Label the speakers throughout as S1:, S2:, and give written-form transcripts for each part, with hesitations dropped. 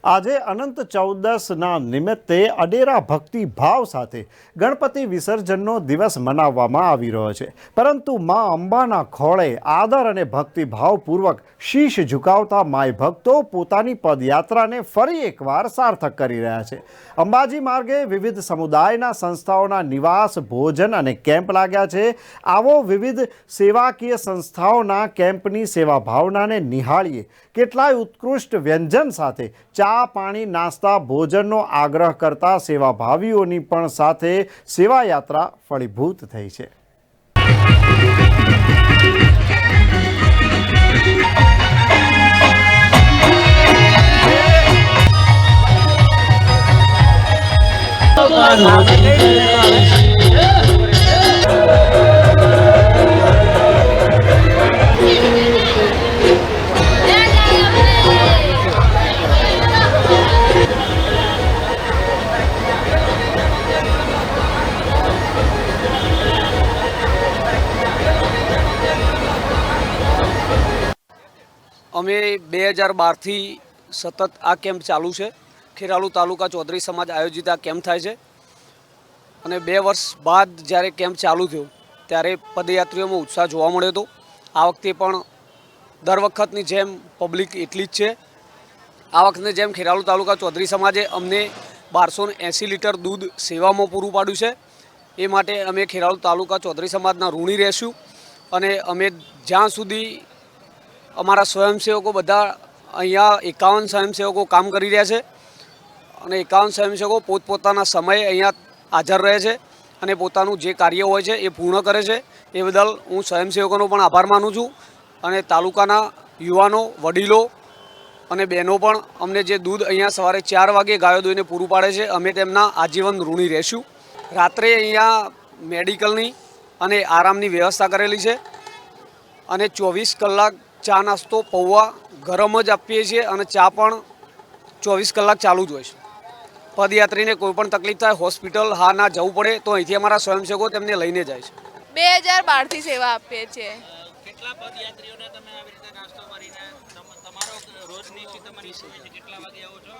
S1: આજે અનંત ચૌદસના નિમિત્તે અડેરા ભક્તિ ભાવ સાથે ગણપતિ વિસર્જનનો દિવસ મનાવવામાં આવી રહ્યો છે, પરંતુ મા અંબાના ખોળે આદર અને ભક્તિભાવપૂર્વક શીશ ઝુકાવતા માય ભક્તો પોતાની પદયાત્રાને ફરી એકવાર સાર્થક કરી રહ્યા છે। અંબાજી માર્ગે વિવિધ સમુદાયના સંસ્થાઓના નિવાસ, ભોજન અને કેમ્પ લાગ્યા છે। આવો વિવિધ સેવાકીય સંસ્થાઓના કેમ્પની સેવા ભાવનાને નિહાળીએ। કેટલાય ઉત્કૃષ્ટ વ્યંજન સાથે ચા, પાણી, નાસ્તા, ભોજનનો આગ્રહ કરતા સેવાભાવીઓની પણ સાથે સેવાયાત્રા ફળીભૂત થઈ છે।
S2: અમે 2012થી સતત આ કેમ્પ ચાલુ છે। ખેરાલુ તાલુકા ચૌધરી સમાજ આયોજિત આ કેમ્પ થાય છે અને 2 વર્ષ બાદ જ્યારે કેમ્પ ચાલુ થયો ત્યારે પદયાત્રીઓમાં ઉત્સાહ જોવા મળ્યો હતો। આ વખતે પણ દર વખતની જેમ પબ્લિક એટલી જ છે। આ વખતે જેમ ખેરાલુ તાલુકા ચૌધરી સમાજે અમને 1280 લીટર દૂધ સેવામાં પૂરું પાડ્યું છે, એ માટે અમે ખેરાલુ તાલુકા ચૌધરી સમાજના ઋણી રહીશું અને અમે જ્યાં સુધી અમારા સ્વયંસેવકો બધા અહીંયા 51 સ્વયંસેવકો કામ કરી રહ્યા છે અને 51 સ્વયંસેવકો પોતપોતાના સમયે અહીંયા હાજર રહે છે અને પોતાનું જે કાર્ય હોય છે એ પૂર્ણ કરે છે। એ બદલ હું સ્વયંસેવકોનો પણ આભાર માનું છું અને તાલુકાના યુવાનો, વડીલો અને બહેનો પણ અમને જે દૂધ અહીંયા સવારે 4 વાગે ગાયો દોઈને પૂરું પાડે છે, અમે તેમના આજીવન ઋણી રહીશું। રાત્રે અહીંયા મેડિકલની અને આરામની વ્યવસ્થા કરેલી છે અને 24 કલાક ચા, નાસ્તો, પૌવા ગરમ જ આપીએ છીએ અને ચા પણ 24 કલાક ચાલુ જ હોય છે। પદયાત્રીને કોઈ પણ તકલીફ થાય, હોસ્પિટલ હા ના જવું પડે તો અહીંથી અમારા સ્વયંસેવકો તેમને લઈને જાય છે।
S3: 2012 થી સેવા આપીએ છીએ।
S4: કેટલા પદયાત્રીઓને તમે આવી રીતે નાસ્તો કરીને તમારો રોજની તમારી કેટલા વાગે આવો છો?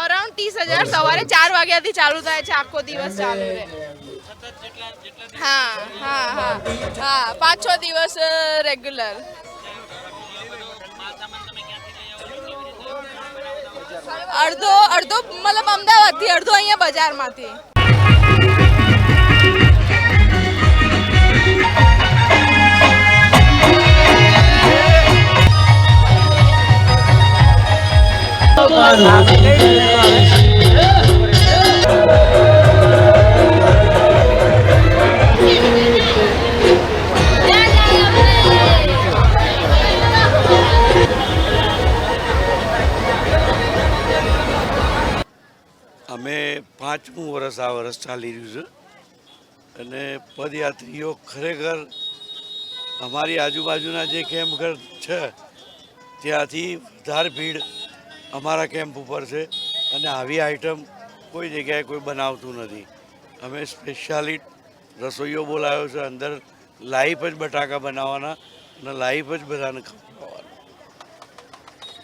S3: અરાઉન્ડ 30,000 સવારે 4 વાગ્યાથી ચાલુ થાય છે, આખો દિવસ ચાલુ રહે। હા હા હા હા 5-6 દિવસ રેગ્યુલર। અડધો મતલબ અમદાવાદથી, અડધો અહીંયા બજારમાંથી।
S5: અમે 5મું વર્ષ આ વર્ષ ચાલી રહ્યું છે અને પદયાત્રીઓ ખરેખર અમારી આજુબાજુના જે કેમ્પ છે ત્યાંથી વધારે ભીડ અમારા કેમ્પ ઉપર છે અને આવી આઈટમ કોઈ જગ્યાએ કોઈ બનાવતું નથી। અમે સ્પેશિયાલી રસોઈઓ બોલાવ્યો છે, અંદર લાઈવ જ બટાકા બનાવવાના અને લાઈવ જ બધાને ખવડાવવાના।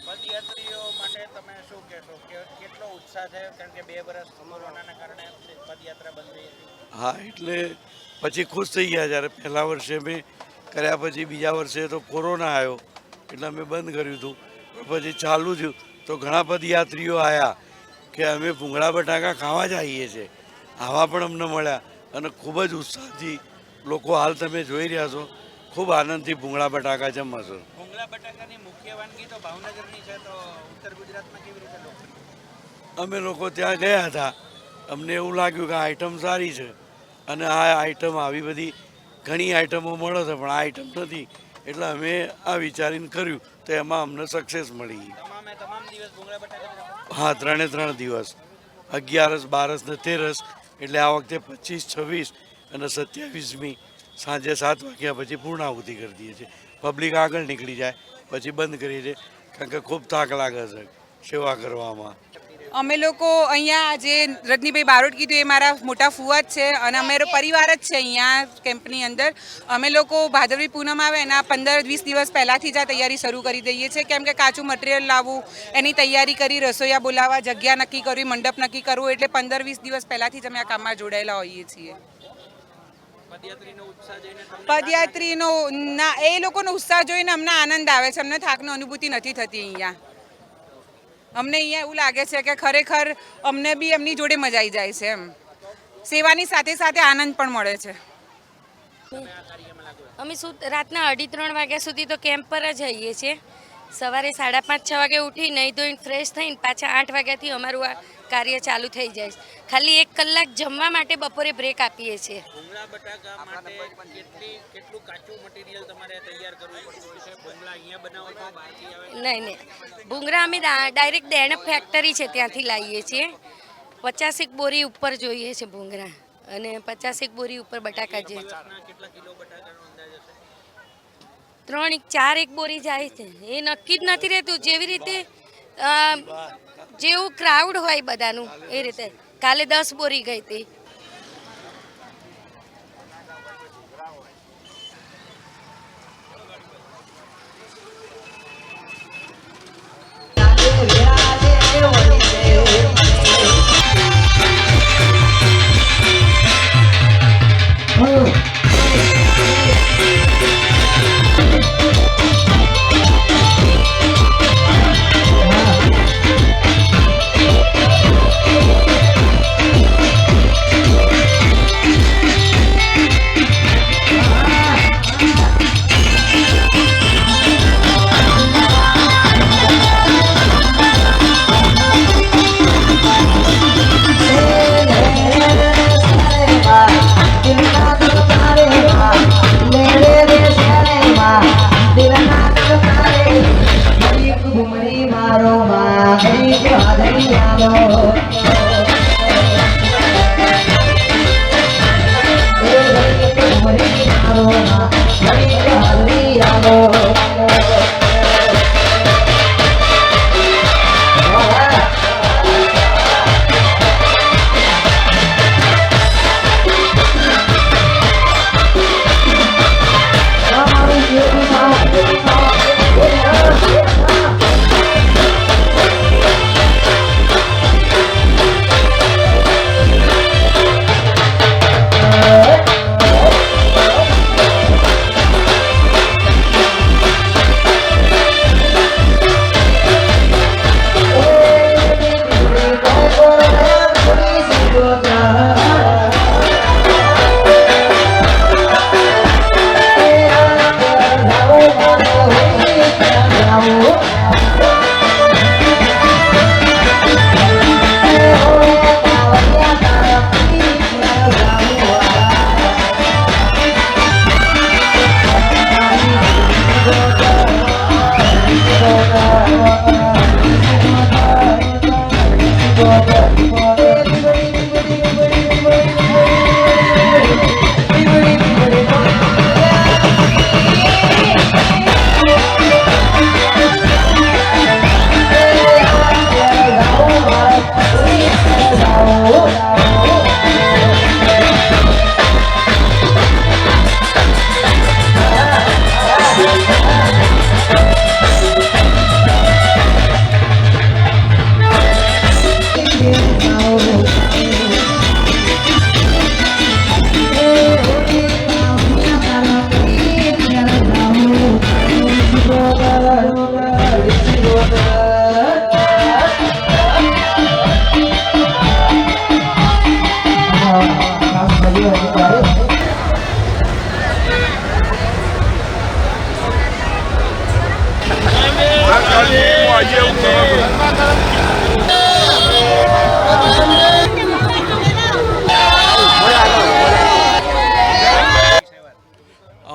S4: પદયાત્રીઓ માટે તમે શું કહેશો કે કેટલો ઉત્સાહ છે? કારણ કે 2 વર્ષ કોરોનાના કારણે પદયાત્રા બંધ રહી હતી।
S5: હા, એટલે પછી ખુશ થઈ ગયા જ્યારે પહેલા વર્ષે મેં કર્યા, પછી બીજા વર્ષે તો કોરોના આવ્યો એટલે અમે બંધ કર્યું હતું, પછી ચાલુ થયું તો ઘણા પદયાત્રીઓ આવ્યા કે અમે ભૂંગળા બટાકા ખાવા જ આવીએ છીએ, આવા પણ અમને મળ્યા અને ખૂબ જ ઉત્સાહથી લોકો હાલ તમે જોઈ રહ્યા છો ખૂબ આનંદથી ભૂંગળા બટાકા જમવા છો।
S4: ભૂંગળા બટાકાની મુખ્ય વાનગી તો ભાવનગરની છે, તો ઉત્તર ગુજરાતમાં કેવી રીતે લોકપ્રિય?
S5: અમે લોકો ત્યાં ગયા હતા, અમને એવું લાગ્યું કે આ આઈટમ સારી છે અને આ આઈટમ આવી બધી ઘણી આઈટમો મળે છે પણ આ આઈટમ નથી, એટલે અમે આ વિચારીને કર્યું તો એમાં અમને સક્સેસ મળી।
S4: તમામ દિવસ ભૂંગળા બટાકા?
S5: હા, 3 દિવસ, 11, 12 ને 13, એટલે આ વખતે 25, 26 અને 27મી સાંજે 7 વાગ્યા પછી પૂર્ણાહુતિ કરી દઈએ છીએ। પબ્લિક આગળ નીકળી જાય પછી બંધ કરીએ છીએ, કારણ કે ખૂબ થાક લાગે છે સેવા કરવામાં।
S6: અમે લોકો અહીંયા જે રજનીભાઈ બારોટ કીધું એ મારા મોટા ફુવા જ છે અને અમારો પરિવાર જ છે અહીંયા કેમ્પની અંદર. અમે લોકો ભાદરવી પૂનમ આવે એના 15-20 દિવસ પહેલાંથી જ આ તૈયારી શરૂ કરી દઈએ છીએ, કેમ કે કાચું મટીરિયલ લાવવું, એની તૈયારી કરી, રસોઈયા બોલાવવા, જગ્યા નક્કી કરવી, મંડપ નક્કી કરવું, એટલે 15-20 દિવસ પહેલાંથી જ અમે આ કામમાં જોડાયેલા હોઈએ છીએ. પદયાત્રીનો ના, એ લોકોનો ઉત્સાહ જોઈને અમને આનંદ આવે છે, અમને થાકનો અનુભૂતિ નથી થતી અહીંયા. અમને અહીંયા એવું લાગે છે કે ખરેખર અમને બી એમની જોડે મજા આવી જાય છે એમ. સેવાની સાથે સાથે આનંદ પણ મળે છે.
S7: અમે રાતના 2:30-3 વાગ્યા સુધી તો કેમ્પ પર જ રહીએ છીએ. સવારે 5:30-6 વાગે ઉઠી નહીં ધોઈને ફ્રેશ થઈને પાછા 8 વાગ્યાથી અમારું આ કાર્ય ચાલુ થઈ જાય છે. ખાલી 1 કલાક જમવા માટે બપોરે બ્રેક આપીએ છીએ.
S4: ભૂંગળા બટાકા માટે કેટલું કાચું મટીરિયલ તમારે તૈયાર કરવું પડતું હશે? ભૂંગળા અહીંયા બનાવો છો, બહારથી આવે?
S7: નહીં, ભૂંગળા અમે ડાયરેક્ટ દેણપ ફેક્ટરી છે ત્યાંથી લાવીએ છીએ. 50 બોરી ઉપર જોઈએ છે ભૂંગળા અને 50 બોરી ઉપર બટાકા જે છે.
S4: કેટલા કિલો બટાકાનો અંદાજ હશે?
S7: 3-4 બોરી જાય છે. એ નક્કી જ નથી રહેતું, જેવી રીતે જેવું ક્રાઉડ હોય બધાનું એ રીતે. કાલે 10 બોરી ગઈ હતી.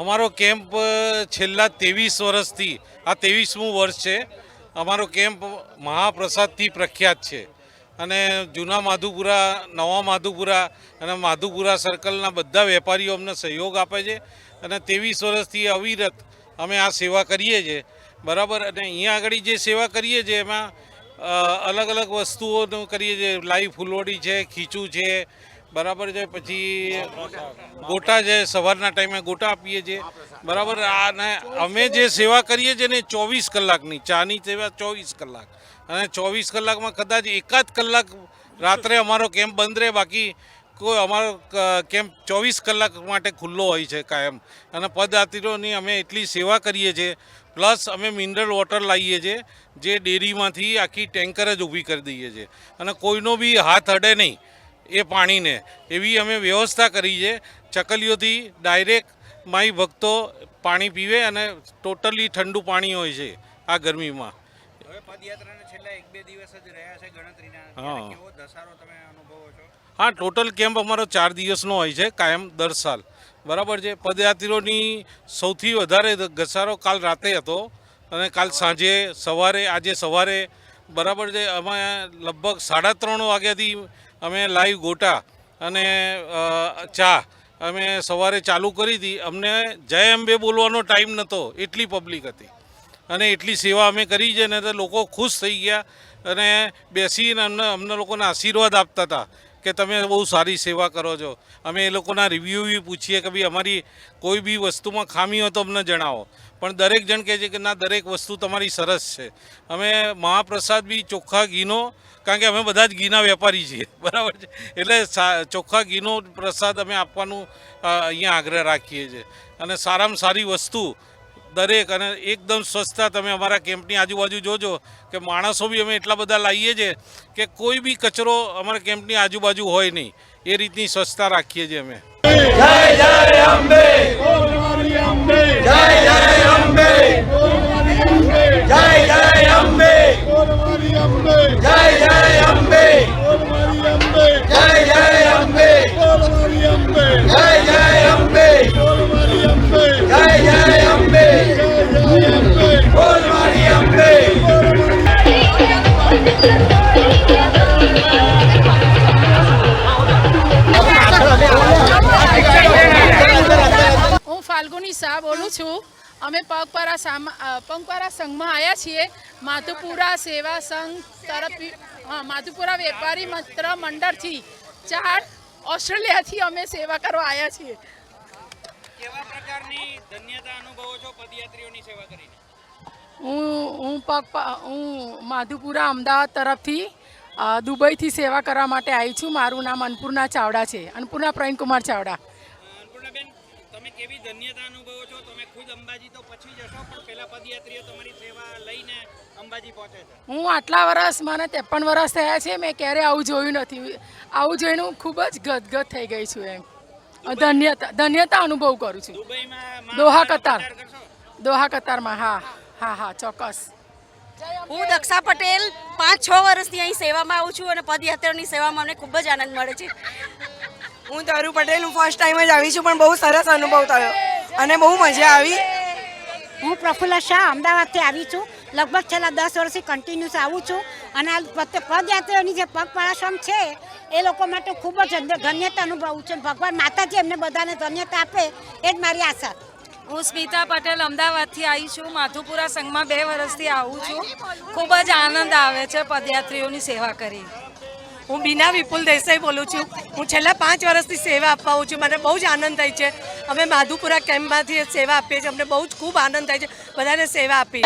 S8: અમારો કેમ્પ છેલ્લા 23 વર્ષથી આ 23મું વર્ષ છે. અમારો કેમ્પ મહાપ્રસાદથી પ્રખ્યાત છે અને જૂના માધુપુરા, નવા માધુપુરા અને માધુપુરા સર્કલના બધા વેપારીઓ અમને સહયોગ આપે છે અને 23 વર્ષથી અવિરત અમે આ સેવા કરીએ છીએ. બરાબર. અને અહીંયા આગળ જે સેવા કરીએ છીએ એમાં અલગ અલગ વસ્તુઓનું કરીએ છીએ. લાઈવ ફૂલવડી છે, ખીચું છે, બરાબર છે, પછી ગોટા છે, સવારના ટાઈમે ગોટા આપીએ છીએ, બરાબર. અને અમે જે સેવા કરીએ છીએ ને 24 કલાકની ચાની સેવા 24 કલાક, અને 24 કલાકમાં કદાચ એકાદ કલાક રાત્રે અમારો કેમ્પ બંધ રહે, બાકી કોઈ અમારો કેમ્પ 24 કલાક માટે ખુલ્લો હોય છે કાયમ. અને પદયાત્રીઓની અમે એટલી સેવા કરીએ છીએ, પ્લસ અમે મિનરલ વોટર લાવીએ છીએ જે ડેરીમાંથી આખી ટેન્કર જ ઊભી કરી દઈએ છીએ, અને કોઈનો બી હાથ અડે નહીં એ પાણીને, એવી અમે વ્યવસ્થા કરી છે. ચકલીઓથી ડાયરેક્ટ માઈ ભક્તો પાણી પીવે અને ટોટલી ઠંડુ પાણી હોય છે આ ગરમીમાં.
S4: હવે પદયાત્રાના છેલ્લા 1-2 દિવસ જ રહ્યા છે ગણતરીના.
S8: હા.
S4: કેવો ધસારો તમે અનુભવો છો?
S8: હા, ટોટલ કેમ્પ અમારો 4 દિવસનો હોય છે કાયમ દર સાલ, બરાબર છે. પદયાત્રીઓની સૌથી વધારે ઘસારો કાલ રાતે હતો, અને કાલ સાંજે સવારે આજે સવારે, બરાબર છે. અમે લગભગ 3:30 વાગ્યાથી અમે લાઈવ ગોટા અને ચા અમે સવારે ચાલુ કરી હતી. અમને જય અંબે બોલવાનો ટાઈમ નહોતો, એટલી પબ્લિક હતી, અને એટલી સેવા અમે કરી છે ને તો લોકો ખુશ થઈ ગયા, અને બેસીને અમને લોકોને આશીર્વાદ આપતા હતા કે તમે બહુ સારી સેવા કરો છો. અમે એ લોકોના રિવ્યૂ બી પૂછીએ કે ભાઈ અમારી કોઈ બી વસ્તુમાં ખામી હોય તો અમને જણાવો, પણ દરેક જણ કહે છે કે ના, દરેક વસ્તુ તમારી સરસ છે. અમે મહાપ્રસાદ બી ચોખ્ખા ઘીનો, કારણ કે અમે બધા જ ઘીના વેપારી છીએ, બરાબર છે, એટલે ચોખ્ખા ઘીનો પ્રસાદ અમે આપવાનું અહીંયા આગ્રહ રાખીએ છીએ. અને સારામાં સારી વસ્તુ દરેક, અને એકદમ સ્વચ્છતા. તમે અમારા કેમ્પની આજુબાજુ જોજો કે માણસો બી અમે એટલા બધા લાવીએ છીએ કે કોઈ બી કચરો અમારા કેમ્પની આજુબાજુ હોય નહીં, એ રીતની સ્વચ્છતા રાખીએ છીએ અમે.
S3: હું ફાલ્ગુની શાહ બોલું છું. અમે પગપાળા સંઘમાં આવ્યા છીએ. માધુપુરા સેવા સંઘ તરફથી, માધુપુરા વેપારી મિત્ર મંડળથી 4 ઓસ્ટ્રેલિયાથી અમે સેવા કરવા આવ્યા છીએ.
S4: કેવા પ્રકારની ધન્યતા અનુભવો છો પદયાત્રીઓની સેવા કરીને?
S3: હું માધુપુરા અમદાવાદ તરફથી દુબઈથી સેવા કરવા માટે આવી છું. મારું નામ અન્નપૂર્ણા ચાવડા છે, અન્નપૂર્ણા પ્રવીણકુમાર ચાવડા.
S4: અન્નપૂર્ણાબેન, તમે કેવી ધન્યતા અનુભવો છો? તમે ખુદ અંબાજી તો પછી જશો, પણ પહેલા પદયાત્રીઓ તમારી સેવા લઈને અંબાજી પહોંચે છે.
S3: હું આટલા વર્ષ, મને 53 વર્ષ થયા છે, મેં ક્યારેય આવું જોયું નથી. આવું જોઈને હું ખૂબ જ ગદગદ થઈ ગઈ છું. એમ ધન્યતા અનુભવ કરું છું.
S4: દુબઈમાં
S3: દોહા કતાર,
S4: કરશો?
S3: દોહા કતારમાં. હા, ચોક્કસ.
S9: હું દક્ષા પટેલ 5-6 વર્ષથી અહીં સેવામાં આવું છું, અને પદયાત્રાની સેવામાં અમને ખૂબ જ આનંદ મળે છે.
S10: હું તરુ પટેલ, હું ફર્સ્ટ ટાઈમ જ આવી છું, પણ બહુ સરસ અનુભવ થયો અને બહુ મજા આવી.
S11: હું પ્રફુલ્લા શાહ અમદાવાદથી આવી છું. લગભગ છેલ્લા 10 વર્ષથી કન્ટિન્યુઅસ આવું છું, અને આ પદયાત્રીઓની જે પગપાળા સંઘ છે એ લોકો માટે ખૂબ જ ધન્યતા અનુભવું છું. ભગવાન માતાજી એમને બધાને ધન્યતા આપે, એ જ મારી આશા.
S9: હું સ્મિતા પટેલ અમદાવાદથી આવી છું. માધુપુરા સંઘમાં 2 વર્ષથી આવું છું. ખૂબ જ આનંદ આવે છે પદયાત્રીઓની સેવા કરી.
S10: હું બીના વિપુલ દેસાઈ બોલું છું. હું છેલ્લા 5 વર્ષથી સેવા આપવા આવું છું. મને બહુ જ આનંદ થાય છે. અમે માધુપુરા કેમ્પમાંથી સેવા આપીએ છીએ. અમને બહુ જ ખૂબ આનંદ થાય છે બધાને સેવા આપી.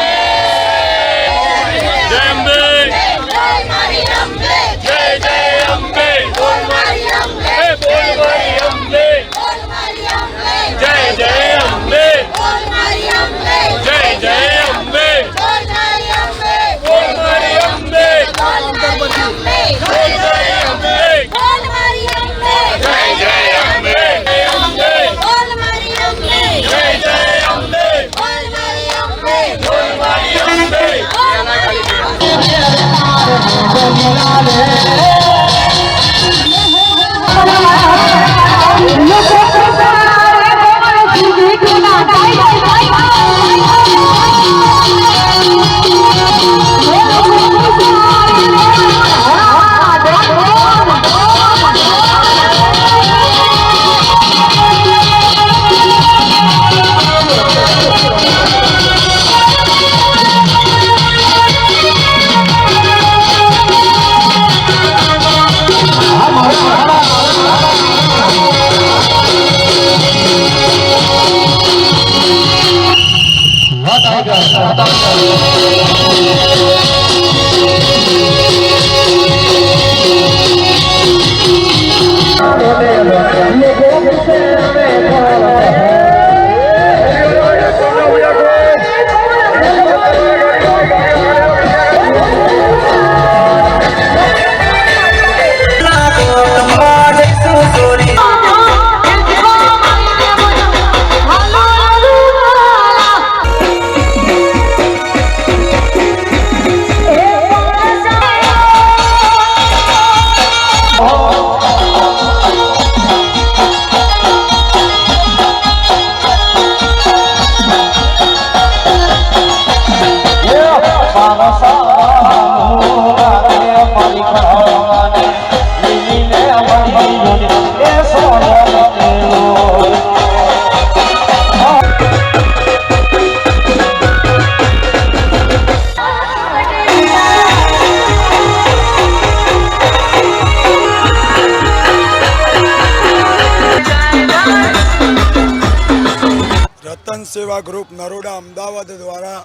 S12: રતન સેવા ગ્રુપ નરોડા અમદાવાદ દ્વારા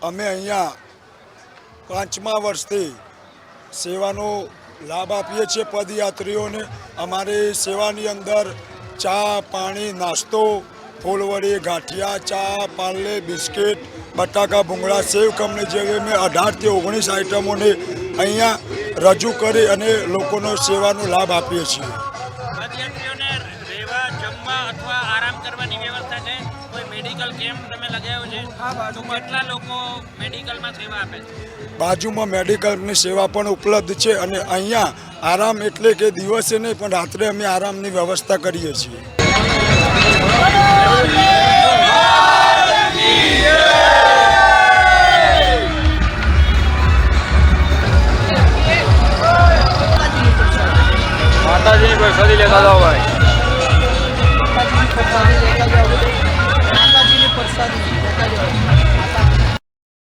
S12: અમે અહીંયા 5મા વર્ષથી સેવાનો લાભ આપીએ છીએ પદયાત્રીઓને. અમારી સેવાની અંદર ચા, પાણી, નાસ્તો, ફૂલવડી, ગાંઠિયા, ચા, પાર્લે, બિસ્કિટ, બટાકા, ભૂંગળા, સેવ ખમણી જેવી મેં 18 થી 19 આઇટમોને અહીંયા રજૂ કરી અને લોકોનો સેવાનો લાભ આપીએ છીએ.
S4: પદયાત્રીઓને રહેવા, જમવા અથવા આરામ કરવાની વ્યવસ્થા છે? કોઈ મેડિકલ કેમ્પ તમે લગાવ્યો છે? તો કેટલા લોકો મેડિકલમાં સેવા આપે છે?
S12: બાજુમાં મેડિકલની સેવા પણ ઉપલબ્ધ છે અને અહીંયા આરામ એટલે કે દિવસે નહીં પણ રાત્રે અમે આરામની વ્યવસ્થા કરીએ છીએ.
S4: માતાજીની કોઈ સદી લેતા જાઓ ભાઈ.